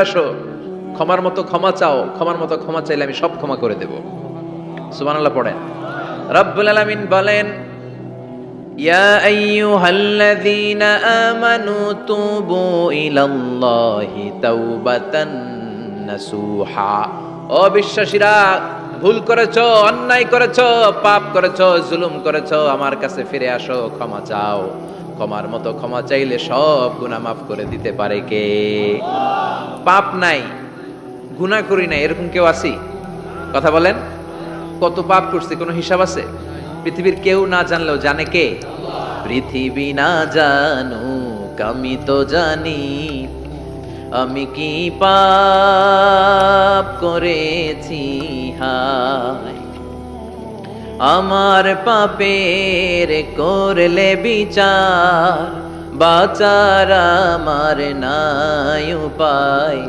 আসো, ক্ষমার মতো ক্ষমা চাও, ক্ষমার মতো ক্ষমা চাইলে আমি সব ক্ষমা করে দেব। সুবহানাল্লাহ পড়েন। রব্বুল আলামিন বলেন, ইয়া আইয়ুহাল্লাযীনা আমানু তুবু ইলাল্লাহি তাওবাতান নাসুহা। ও বিশ্বাসীরা, ভুল করেছো, অন্যায় করেছো, পাপ করেছো, জুলুম করেছো, আমার কাছে ফিরে আসো, ক্ষমা চাও। ক্ষমার মতো ক্ষমা চাইলে সব গুনাহ মাফ করে দিতে পারে কে? পাপ নাই, গুনাহ করি নাই, এরকম কেউ আছি? কথা বলেন। কত পাপ করছি, কোনো হিসাব আছে? পৃথিবীর কেউ না জানলেও জানে কে? পৃথিবী না জানুক আমি তো জানি, আমি কি পাপ করেছি হায়। আমার পাপের করলে বিচার, বাঁচার আমার নাই উপায়।